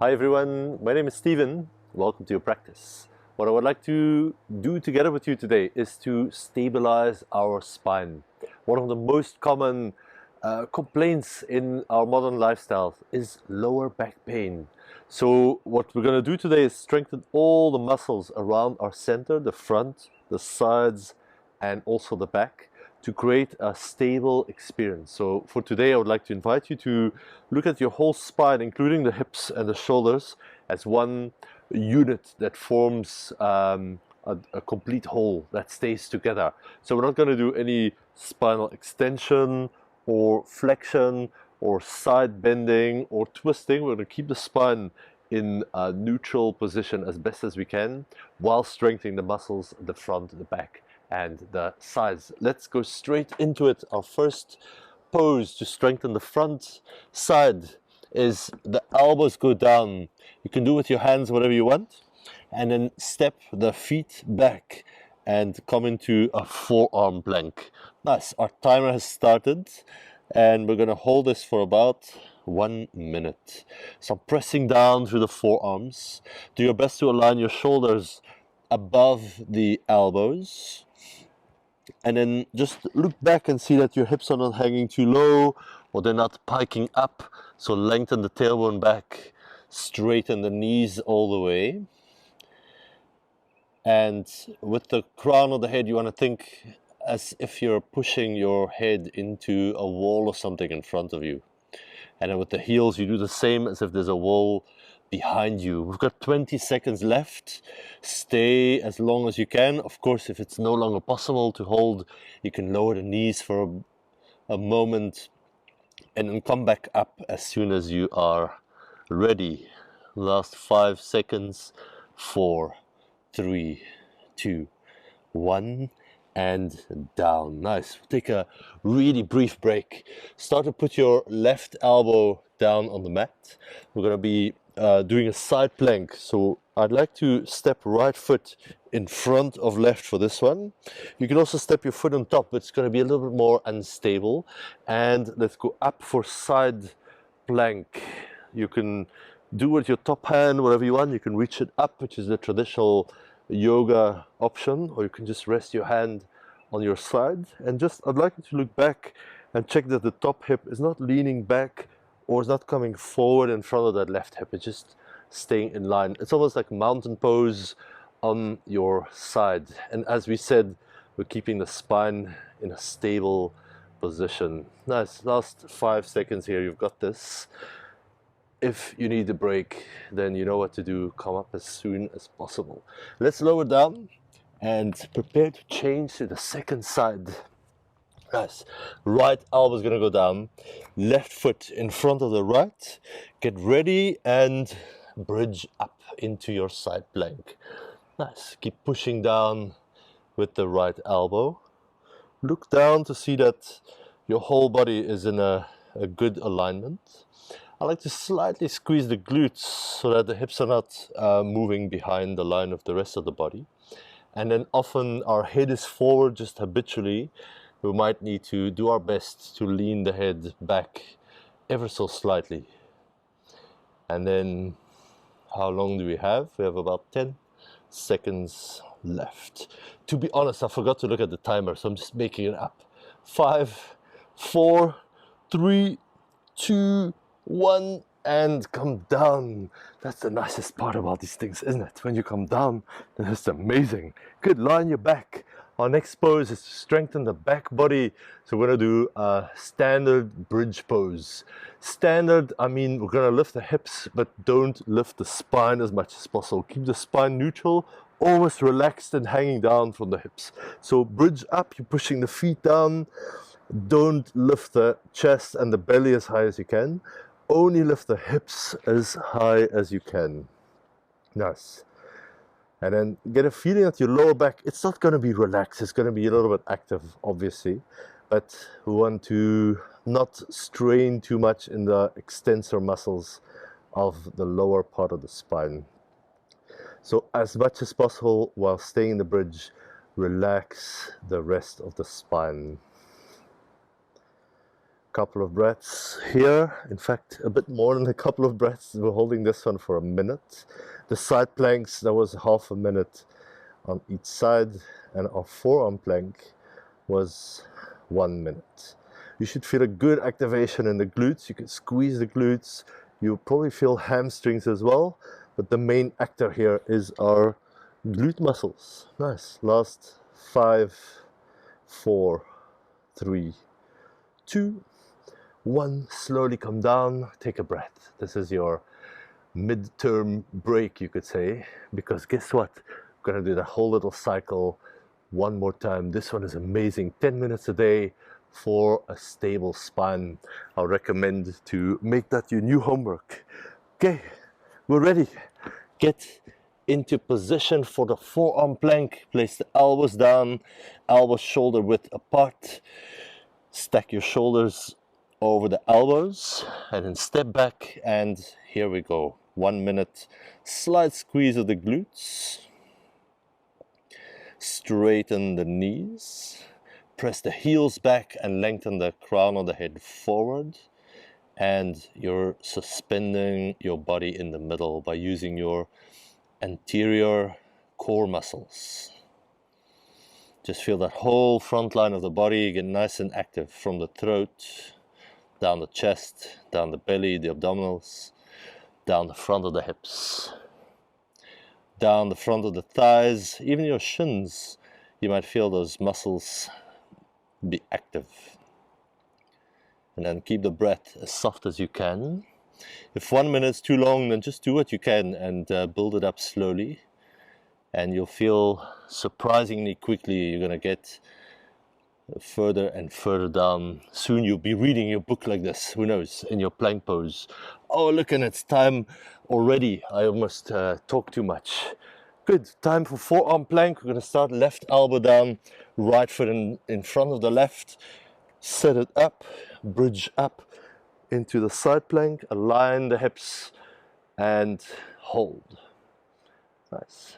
Hi everyone, my name is Steven. Welcome to your practice. What I would like to do together with you today is to stabilize our spine. One of the most common complaints in our modern lifestyle is lower back pain. So what we're going to do today is strengthen all the muscles around our center, the front, the sides, and also the back, to create a stable experience. So for today, I would like to invite you to look at your whole spine, including the hips and the shoulders, as one unit that forms a complete whole that stays together. So we're not going to do any spinal extension or flexion or side bending or twisting. We're going to keep the spine in a neutral position as best as we can, while strengthening the muscles, the front, the back, and the sides. Let's go straight into it. Our first pose to strengthen the front side is the elbows go down. You can do with your hands whatever you want, and then step the feet back and come into a forearm plank. Nice. Our timer has started and we're going to hold this for about 1 minute. So I'm pressing down through the forearms. Do your best to align your shoulders above the elbows, and then just look back and see that your hips are not hanging too low or they're not piking up. So lengthen the tailbone back, straighten the knees all the way, and with the crown of the head you want to think as if you're pushing your head into a wall or something in front of you. And then with the heels you do the same, as if there's a wall behind you. We've got 20 seconds left. Stay as long as you can. Of course, if it's no longer possible to hold, you can lower the knees for a moment and then come back up as soon as you are ready. Last 5 seconds. 4, 3, 2, 1, and down. Nice. Take a really brief break. Start to put your left elbow down on the mat. We're going to be doing a side plank. So I'd like to step right foot in front of left for this one. You can also step your foot on top, but it's going to be a little bit more unstable. And let's go up for side plank. You can do with your top hand whatever you want. You can reach it up, which is the traditional yoga option, or you can just rest your hand on your side. And just, I'd like you to look back and check that the top hip is not leaning back or is not coming forward in front of that left hip. It's just staying in line. It's almost like mountain pose on your side. And as we said, we're keeping the spine in a stable position. Nice. Last 5 seconds here. You've got this. If you need a break, then you know what to do. Come up as soon as possible. Let's lower down and prepare to change to the second side. Nice. Right elbow is going to go down. Left foot in front of the right. Get ready and bridge up into your side plank. Nice. Keep pushing down with the right elbow. Look down to see that your whole body is in a good alignment. I like to slightly squeeze the glutes so that the hips are not moving behind the line of the rest of the body. And then often our head is forward just habitually. We might need to do our best to lean the head back ever so slightly. And then how long do we have? We have about 10 seconds left. To be honest, I forgot to look at the timer, so I'm just making it up. 5, 4, 3, 2, 1, and come down. That's the nicest part about these things, isn't it? When you come down, then it's amazing. Good, line your back. Our next pose is to strengthen the back body. So we're going to do a standard bridge pose. Standard, I mean, we're going to lift the hips, but don't lift the spine as much as possible. Keep the spine neutral, always relaxed and hanging down from the hips. So bridge up, you're pushing the feet down. Don't lift the chest and the belly as high as you can. Only lift the hips as high as you can. Nice. And then get a feeling that your lower back, it's not going to be relaxed, it's going to be a little bit active, obviously. But we want to not strain too much in the extensor muscles of the lower part of the spine. So as much as possible, while staying in the bridge, relax the rest of the spine. Couple of breaths here. In fact, a bit more than a couple of breaths. We're holding this one for a minute. The side planks, that was half a minute on each side, and our forearm plank was 1 minute. You should feel a good activation in the glutes. You can squeeze the glutes. You'll probably feel hamstrings as well, but the main actor here is our glute muscles. Nice. Last 5, 4, 3, 2, 1. Slowly come down, take a breath. This is your midterm break, you could say, because guess what? We're gonna do the whole little cycle one more time. This one is amazing. 10 minutes a day for a stable spine. I'll recommend to make that your new homework. Okay, we're ready. Get into position for the forearm plank. Place the elbows down, elbows shoulder width apart. Stack your shoulders over the elbows and then step back, and here we go. 1 minute, slight squeeze of the glutes. Straighten the knees. Press the heels back and lengthen the crown of the head forward. And you're suspending your body in the middle by using your anterior core muscles. Just feel that whole front line of the body get nice and active, from the throat, down the chest, down the belly, the abdominals, down the front of the hips, down the front of the thighs, even your shins. You might feel those muscles be active. And then keep the breath as soft as you can. If 1 minute's too long, then just do what you can and build it up slowly. And you'll feel surprisingly quickly you're going to get further and further down. Soon you'll be reading your book like this, who knows, in your plank pose. Oh, look, and it's time already. I almost talk too much. Good, time for forearm plank. We're going to start left elbow down, right foot in front of the left. Set it up, bridge up into the side plank, align the hips and hold. Nice.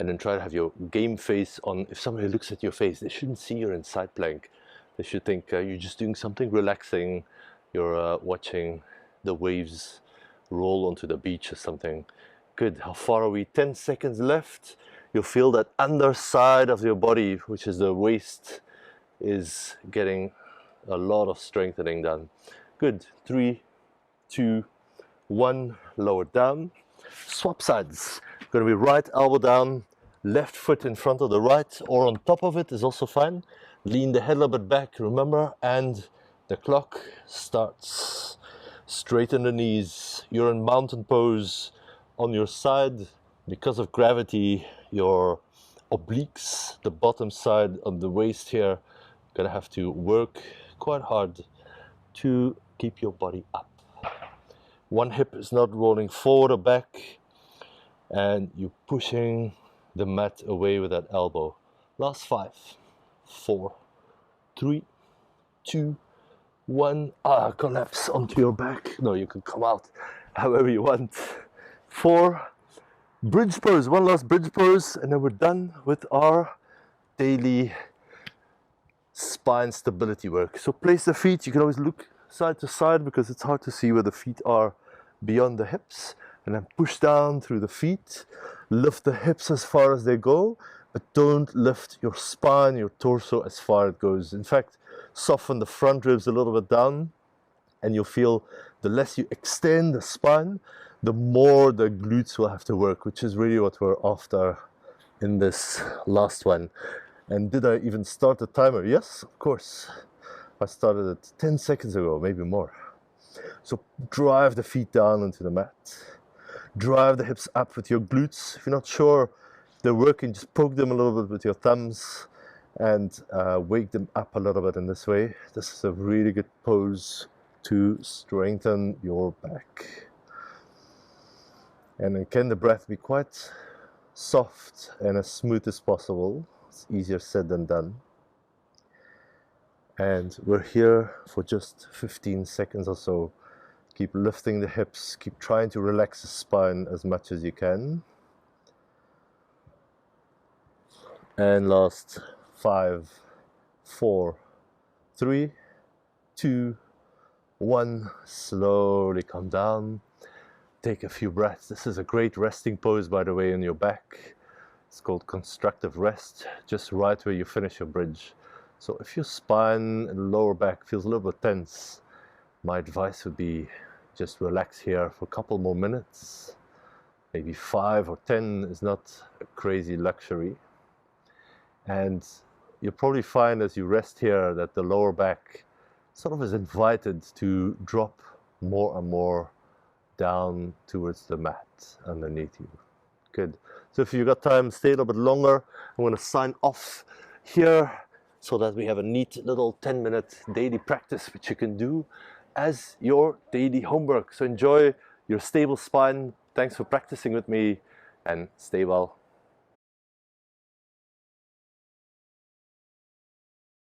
And then try to have your game face on. If somebody looks at your face, they shouldn't see you're in side plank. They should think you're just doing something relaxing. You're watching the waves roll onto the beach or something. Good. How far are we? 10 seconds left. You'll feel that underside of your body, which is the waist, is getting a lot of strengthening done. Good. 3, 2, 1. Lower down. Swap sides. Going to be right elbow down, left foot in front of the right, or on top of it is also fine. Lean the head a little bit back, remember, and the clock starts. Straighten the knees. You're in mountain pose. On your side, because of gravity, your obliques, the bottom side of the waist here, gonna have to work quite hard to keep your body up. One hip is not rolling forward or back, and you're pushing the mat away with that elbow. Last 5, 4, 3, 2, 1. Collapse onto your back. No, you can come out however you want. 4, bridge pose. One last bridge pose, and then we're done with our daily spine stability work. So place the feet. You can always look side to side because it's hard to see where the feet are beyond the hips. And then push down through the feet. Lift the hips as far as they go, but don't lift your spine, your torso as far as it goes. In fact, soften the front ribs a little bit down, and you'll feel the less you extend the spine, the more the glutes will have to work, which is really what we're after in this last one. And did I even start the timer? Yes, of course. I started it 10 seconds ago, maybe more. So drive the feet down into the mat. Drive the hips up with your glutes. If you're not sure they're working, just poke them a little bit with your thumbs and wake them up a little bit in this way. This is a really good pose to strengthen your back. And then can the breath be quite soft and as smooth as possible. It's easier said than done. And we're here for just 15 seconds or so. Keep lifting the hips, keep trying to relax the spine as much as you can. And last 5, 4, 3, 2, 1. Slowly come down. Take a few breaths. This is a great resting pose, by the way, in your back. It's called constructive rest, just right where you finish your bridge. So if your spine and lower back feels a little bit tense, my advice would be just relax here for a couple more minutes. Maybe 5 or 10 is not a crazy luxury. And you'll probably find as you rest here that the lower back sort of is invited to drop more and more down towards the mat underneath you. Good. So if you've got time, stay a little bit longer. I'm going to sign off here so that we have a neat little 10-minute daily practice which you can do as your daily homework. So enjoy your stable spine. Thanks for practicing with me and stay well.